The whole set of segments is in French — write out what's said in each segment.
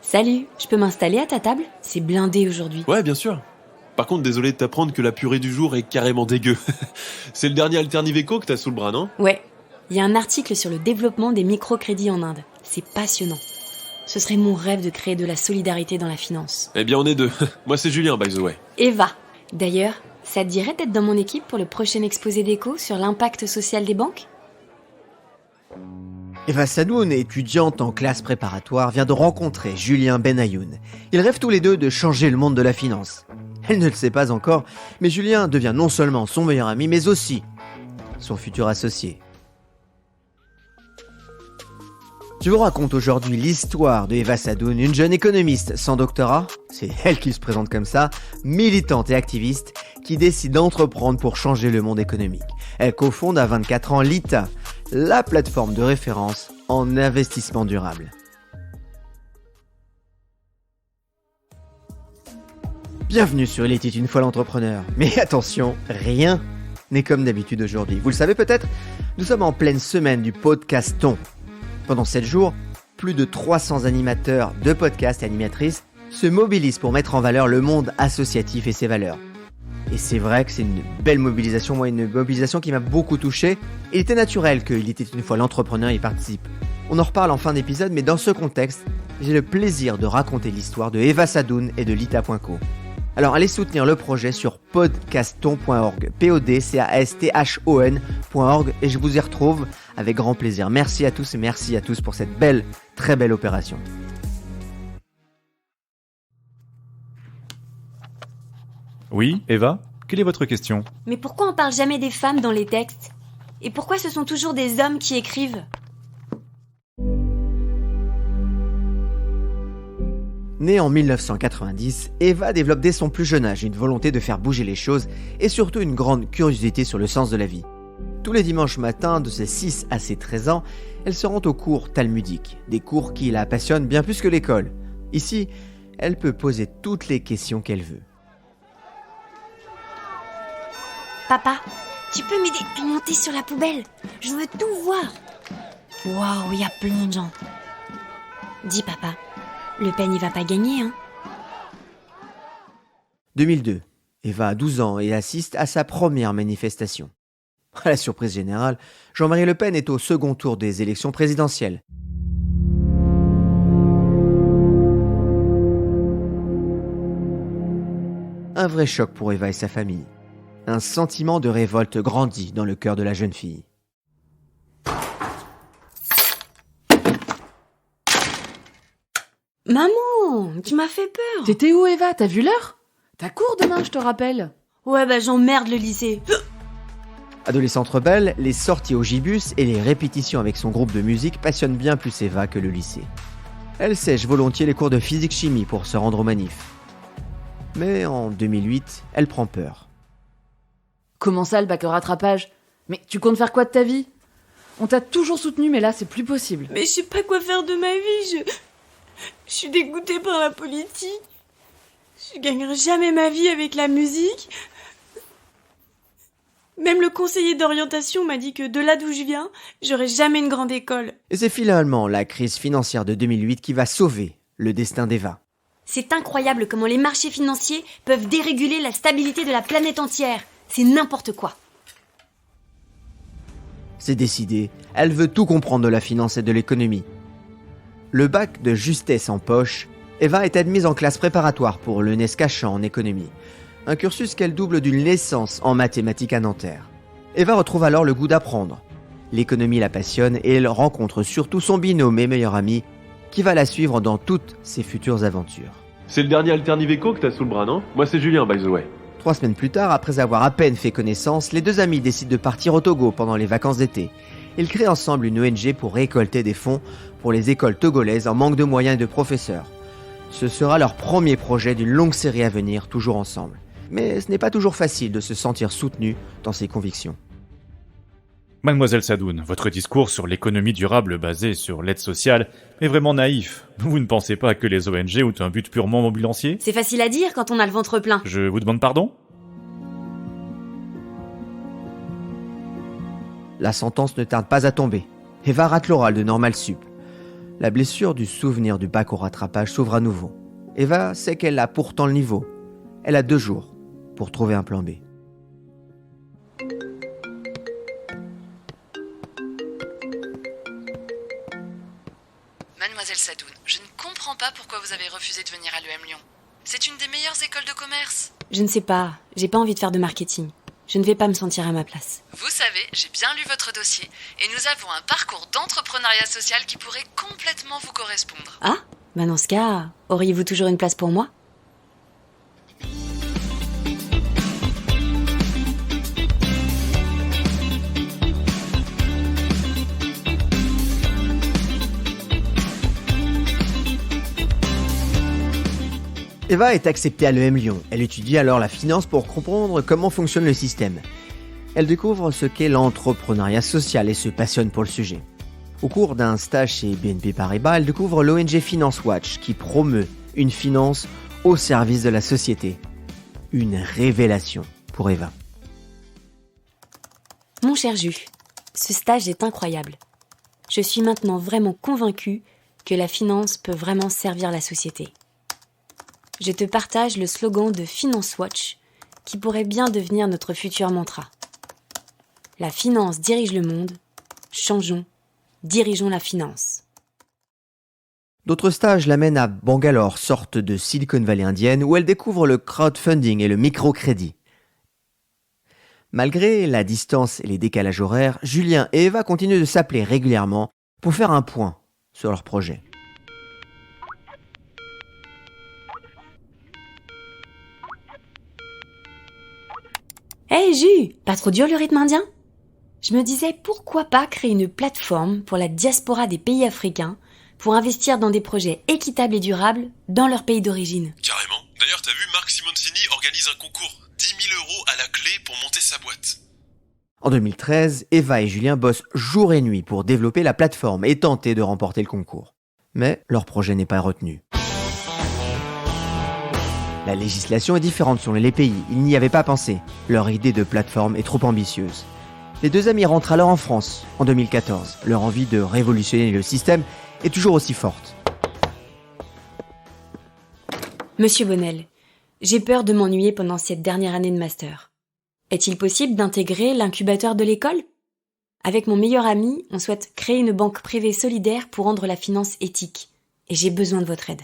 Salut, je peux m'installer à ta table? C'est blindé aujourd'hui. Ouais, bien sûr. Par contre, désolé de t'apprendre que la purée du jour est carrément dégueu. C'est le dernier Alternive Eco que t'as sous le bras, non? Ouais, il y a un article sur le développement des microcrédits en Inde. C'est passionnant. Ce serait mon rêve de créer de la solidarité dans la finance. Eh bien, on est deux. Moi, c'est Julien, by the way. Eva. D'ailleurs, ça te dirait d'être dans mon équipe pour le prochain exposé d'éco sur l'impact social des banques? Eva Sadoun, étudiante en classe préparatoire, vient de rencontrer Julien Benayoun. Ils rêvent tous les deux de changer le monde de la finance. Elle ne le sait pas encore, mais Julien devient non seulement son meilleur ami, mais aussi son futur associé. Je vous raconte aujourd'hui l'histoire de Eva Sadoun, une jeune économiste sans doctorat, c'est elle qui se présente comme ça, militante et activiste, qui décide d'entreprendre pour changer le monde économique. Elle cofonde à 24 ans l'ITA, la plateforme de référence en investissement durable. Bienvenue sur Il était une fois l'entrepreneur. Mais attention, rien n'est comme d'habitude aujourd'hui. Vous le savez peut-être, nous sommes en pleine semaine du podcaston. Pendant 7 jours, plus de 300 animateurs de podcasts et animatrices se mobilisent pour mettre en valeur le monde associatif et ses valeurs. Et c'est vrai que c'est une belle mobilisation, moi une mobilisation qui m'a beaucoup touché. Il était naturel qu'il était une fois l'entrepreneur y participe. On en reparle en fin d'épisode, mais dans ce contexte, j'ai le plaisir de raconter l'histoire de Eva Sadoun et de l'ITA.co. Alors allez soutenir le projet sur podcaston.org, podcaston.org, et je vous y retrouve avec grand plaisir. Merci à tous et merci à tous pour cette belle, très belle opération. Oui, Eva, quelle est votre question? Mais pourquoi on parle jamais des femmes dans les textes? Et pourquoi ce sont toujours des hommes qui écrivent? Née en 1990, Eva développe dès son plus jeune âge une volonté de faire bouger les choses et surtout une grande curiosité sur le sens de la vie. Tous les dimanches matins, de ses 6 à ses 13 ans, elle se rend aux cours talmudiques, des cours qui la passionnent bien plus que l'école. Ici, elle peut poser toutes les questions qu'elle veut. Papa, tu peux m'aider à monter sur la poubelle? Je veux tout voir. Waouh, il y a plein de gens. Dis papa, Le Pen il va pas gagner, hein? 2002, Eva a 12 ans et assiste à sa première manifestation. À la surprise générale, Jean-Marie Le Pen est au second tour des élections présidentielles. Un vrai choc pour Eva et sa famille. Un sentiment de révolte grandit dans le cœur de la jeune fille. Maman, tu m'as fait peur. T'étais où, Eva? T'as vu l'heure? T'as cours demain, je te rappelle. Ouais, bah j'emmerde le lycée. Adolescente rebelle, les sorties au gibus et les répétitions avec son groupe de musique passionnent bien plus Eva que le lycée. Elle sèche volontiers les cours de physique-chimie pour se rendre aux manifs. Mais en 2008, elle prend peur. Comment ça, le bac au rattrapage? Mais tu comptes faire quoi de ta vie? On t'a toujours soutenu, mais là, c'est plus possible. Mais je sais pas quoi faire de ma vie, je suis dégoûtée par la politique. Je gagnerai jamais ma vie avec la musique. Même le conseiller d'orientation m'a dit que de là d'où je viens, j'aurai jamais une grande école. Et c'est finalement la crise financière de 2008 qui va sauver le destin d'Eva. C'est incroyable comment les marchés financiers peuvent déréguler la stabilité de la planète entière. C'est n'importe quoi. C'est décidé, elle veut tout comprendre de la finance et de l'économie. Le bac de justesse en poche, Eva est admise en classe préparatoire pour le NESCACHAN en économie. Un cursus qu'elle double d'une licence en mathématiques à Nanterre. Eva retrouve alors le goût d'apprendre. L'économie la passionne et elle rencontre surtout son binôme et meilleur ami qui va la suivre dans toutes ses futures aventures. C'est le dernier Alternive Eco que t'as sous le bras, non? Moi, c'est Julien, by the way. 3 semaines plus tard, après avoir à peine fait connaissance, les deux amis décident de partir au Togo pendant les vacances d'été. Ils créent ensemble une ONG pour récolter des fonds pour les écoles togolaises en manque de moyens et de professeurs. Ce sera leur premier projet d'une longue série à venir, toujours ensemble. Mais ce n'est pas toujours facile de se sentir soutenu dans ses convictions. Mademoiselle Sadoun, votre discours sur l'économie durable basée sur l'aide sociale est vraiment naïf. Vous ne pensez pas que les ONG ont un but purement ambulancier? C'est facile à dire quand on a le ventre plein. Je vous demande pardon? La sentence ne tarde pas à tomber. Eva rate l'oral de Normal Sup. La blessure du souvenir du bac au rattrapage s'ouvre à nouveau. Eva sait qu'elle a pourtant le niveau. Elle a 2 jours pour trouver un plan B. Mademoiselle Sadoun, je ne comprends pas pourquoi vous avez refusé de venir à l'EM Lyon. C'est une des meilleures écoles de commerce. Je ne sais pas, j'ai pas envie de faire de marketing. Je ne vais pas me sentir à ma place. Vous savez, j'ai bien lu votre dossier et nous avons un parcours d'entrepreneuriat social qui pourrait complètement vous correspondre. Ah, bah dans ce cas, auriez-vous toujours une place pour moi ? Eva est acceptée à l'EM Lyon. Elle étudie alors la finance pour comprendre comment fonctionne le système. Elle découvre ce qu'est l'entrepreneuriat social et se passionne pour le sujet. Au cours d'un stage chez BNP Paribas, elle découvre l'ONG Finance Watch qui promeut une finance au service de la société. Une révélation pour Eva. Mon cher Jus, ce stage est incroyable. Je suis maintenant vraiment convaincue que la finance peut vraiment servir la société. Je te partage le slogan de Finance Watch qui pourrait bien devenir notre futur mantra. La finance dirige le monde, changeons, dirigeons la finance. D'autres stages l'amènent à Bangalore, sorte de Silicon Valley indienne, où elle découvre le crowdfunding et le microcrédit. Malgré la distance et les décalages horaires, Julien et Eva continuent de s'appeler régulièrement pour faire un point sur leur projet. Hé Jus, pas trop dur le rythme indien ? Je me disais pourquoi pas créer une plateforme pour la diaspora des pays africains pour investir dans des projets équitables et durables dans leur pays d'origine. Carrément. D'ailleurs, t'as vu, Marc Simoncini organise un concours. 10 000 € à la clé pour monter sa boîte. En 2013, Eva et Julien bossent jour et nuit pour développer la plateforme et tenter de remporter le concours. Mais leur projet n'est pas retenu. La législation est différente selon les pays, ils n'y avaient pas pensé. Leur idée de plateforme est trop ambitieuse. Les 2 amis rentrent alors en France, en 2014. Leur envie de révolutionner le système est toujours aussi forte. Monsieur Bonnel, j'ai peur de m'ennuyer pendant cette dernière année de master. Est-il possible d'intégrer l'incubateur de l'école ? Avec mon meilleur ami, on souhaite créer une banque privée solidaire pour rendre la finance éthique. Et j'ai besoin de votre aide.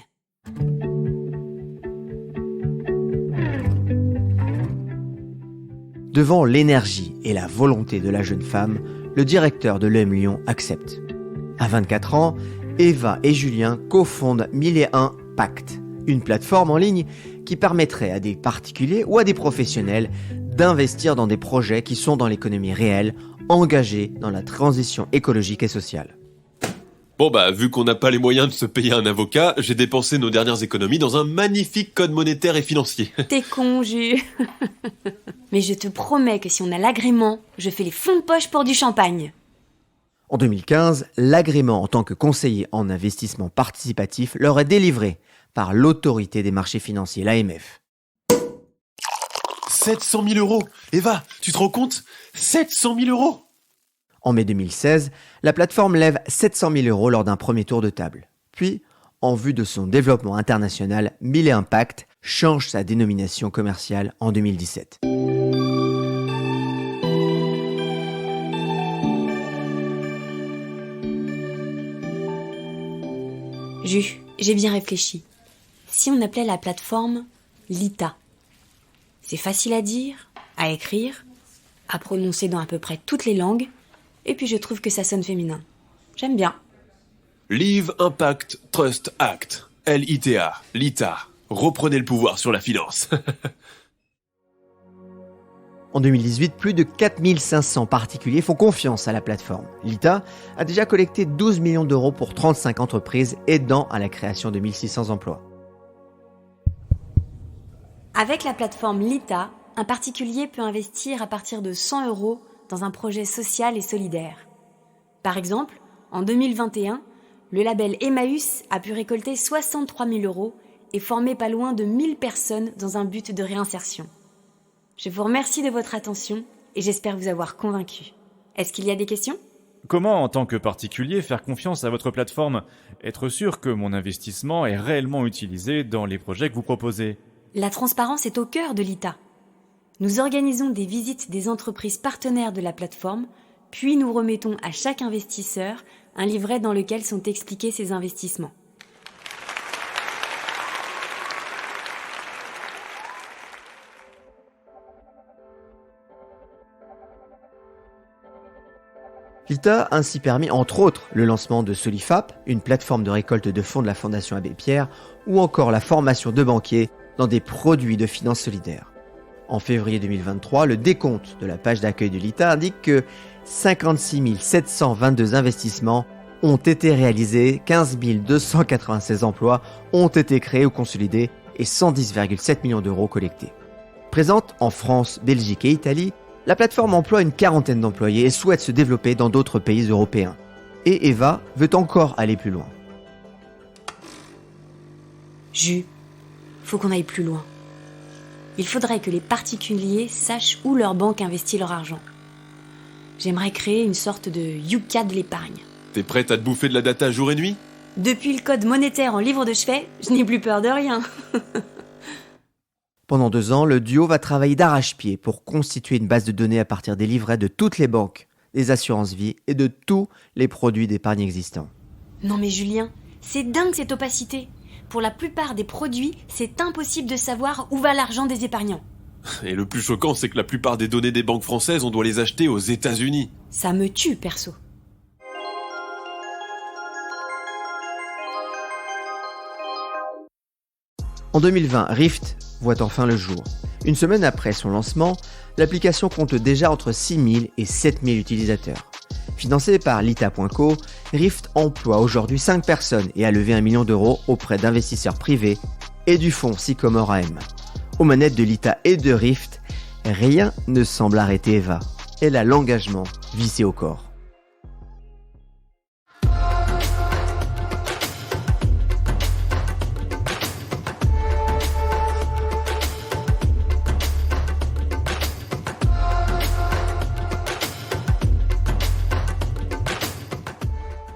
Devant l'énergie et la volonté de la jeune femme, le directeur de l'EM Lyon accepte. À 24 ans, Eva et Julien cofondent 1001 Pacte, une plateforme en ligne qui permettrait à des particuliers ou à des professionnels d'investir dans des projets qui sont dans l'économie réelle, engagés dans la transition écologique et sociale. Bon vu qu'on n'a pas les moyens de se payer un avocat, j'ai dépensé nos dernières économies dans un magnifique code monétaire et financier. T'es con, Jus. Mais je te promets que si on a l'agrément, je fais les fonds de poche pour du champagne. En 2015, l'agrément en tant que conseiller en investissement participatif leur est délivré par l'autorité des marchés financiers, l'AMF. 700 000 €. Eva, tu te rends compte ? 700 000 €. En mai 2016, la plateforme lève 700 000 € lors d'un premier tour de table. Puis, en vue de son développement international, 1001 Pacte change sa dénomination commerciale en 2017. Jus, j'ai bien réfléchi. Si on appelait la plateforme Lita. C'est facile à dire, à écrire, à prononcer dans à peu près toutes les langues, et puis je trouve que ça sonne féminin. J'aime bien. Live Impact Trust Act. LITA. Lita. Reprenez le pouvoir sur la finance. En 2018, plus de 4500 particuliers font confiance à la plateforme. L'ITA a déjà collecté 12 millions d'euros pour 35 entreprises, aidant à la création de 1600 emplois. Avec la plateforme Lita, un particulier peut investir à partir de 100 € dans un projet social et solidaire. Par exemple, en 2021, le label Emmaüs a pu récolter 63 000 € et former pas loin de 1000 personnes dans un but de réinsertion. Je vous remercie de votre attention et j'espère vous avoir convaincu. Est-ce qu'il y a des questions ? Comment, en tant que particulier, faire confiance à votre plateforme? Être sûr que mon investissement est réellement utilisé dans les projets que vous proposez? La transparence est au cœur de l'ITA. Nous organisons des visites des entreprises partenaires de la plateforme, puis nous remettons à chaque investisseur un livret dans lequel sont expliqués ses investissements. L'ITA a ainsi permis, entre autres, le lancement de Solifap, une plateforme de récolte de fonds de la Fondation Abbé Pierre, ou encore la formation de banquiers dans des produits de finances solidaires. En février 2023, le décompte de la page d'accueil de l'ITA indique que 56 722 investissements ont été réalisés, 15 296 emplois ont été créés ou consolidés et 110,7 millions d'euros collectés. Présente en France, Belgique et Italie, la plateforme emploie une quarantaine d'employés et souhaite se développer dans d'autres pays européens. Et Eva veut encore aller plus loin. Jus, faut qu'on aille plus loin. Il faudrait que les particuliers sachent où leur banque investit leur argent. J'aimerais créer une sorte de Yuka de l'épargne. T'es prête à te bouffer de la data jour et nuit? Depuis le code monétaire en livre de chevet, je n'ai plus peur de rien. Pendant 2 ans, le duo va travailler d'arrache-pied pour constituer une base de données à partir des livrets de toutes les banques, des assurances-vie et de tous les produits d'épargne existants. Non mais Julien, c'est dingue cette opacité. Pour la plupart des produits, c'est impossible de savoir où va l'argent des épargnants. Et le plus choquant, c'est que la plupart des données des banques françaises, on doit les acheter aux États-Unis. Ça me tue, perso. En 2020, Rift voit enfin le jour. Une semaine après son lancement, l'application compte déjà entre 6 000 et 7 000 utilisateurs. Financé par l'ITA.co, Rift emploie aujourd'hui 5 personnes et a levé 1 million d'euros auprès d'investisseurs privés et du fonds Sycomore AM. Aux manettes de l'ITA et de Rift, rien ne semble arrêter Eva. Elle a l'engagement vissé au corps.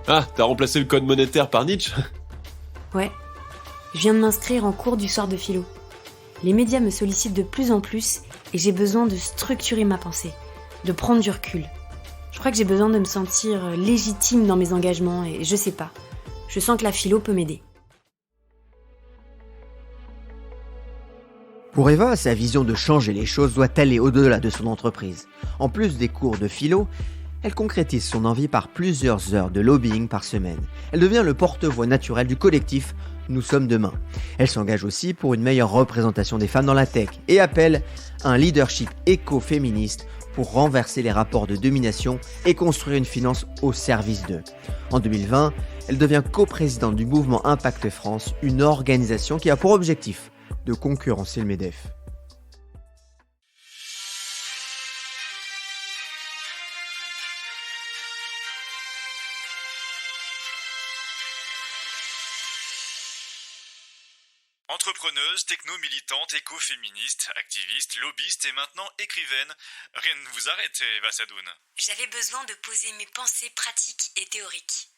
Ah, t'as remplacé le code monétaire par Nietzsche? Ouais, je viens de m'inscrire en cours du soir de philo. Les médias me sollicitent de plus en plus et j'ai besoin de structurer ma pensée, de prendre du recul. Je crois que j'ai besoin de me sentir légitime dans mes engagements et je sais pas. Je sens que la philo peut m'aider. Pour Eva, sa vision de changer les choses doit aller au-delà de son entreprise. En plus des cours de philo, elle concrétise son envie par plusieurs heures de lobbying par semaine. Elle devient le porte-voix naturel du collectif Nous sommes demain. Elle s'engage aussi pour une meilleure représentation des femmes dans la tech et appelle à un leadership écoféministe pour renverser les rapports de domination et construire une finance au service d'eux. En 2020, elle devient coprésidente du mouvement Impact France, une organisation qui a pour objectif de concurrencer le MEDEF. Entrepreneuse, techno-militante, éco-féministe, activiste, lobbyiste et maintenant écrivaine. Rien ne vous arrête, Eva Sadoun. J'avais besoin de poser mes pensées pratiques et théoriques.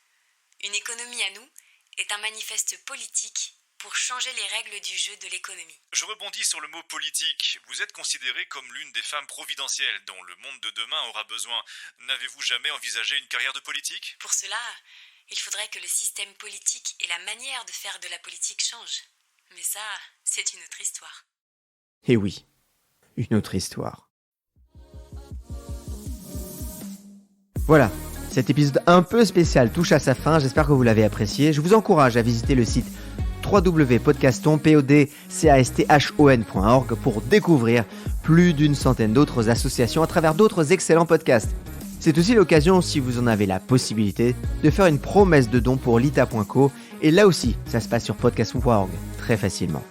Une économie à nous est un manifeste politique pour changer les règles du jeu de l'économie. Je rebondis sur le mot politique. Vous êtes considérée comme l'une des femmes providentielles dont le monde de demain aura besoin. N'avez-vous jamais envisagé une carrière de politique ? Pour cela, il faudrait que le système politique et la manière de faire de la politique changent. Mais ça, c'est une autre histoire. Et oui, une autre histoire. Voilà, cet épisode un peu spécial touche à sa fin, j'espère que vous l'avez apprécié. Je vous encourage à visiter le site www.podcaston.org pour découvrir plus d'une centaine d'autres associations à travers d'autres excellents podcasts. C'est aussi l'occasion, si vous en avez la possibilité, de faire une promesse de don pour l'ITA.co. Et là aussi, ça se passe sur podcaston.org, très facilement.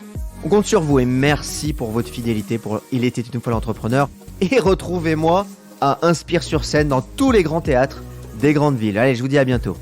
On compte sur vous et merci pour votre fidélité pour Il était une fois l'entrepreneur. Et retrouvez-moi à Inspire sur scène dans tous les grands théâtres des grandes villes. Allez, je vous dis à bientôt.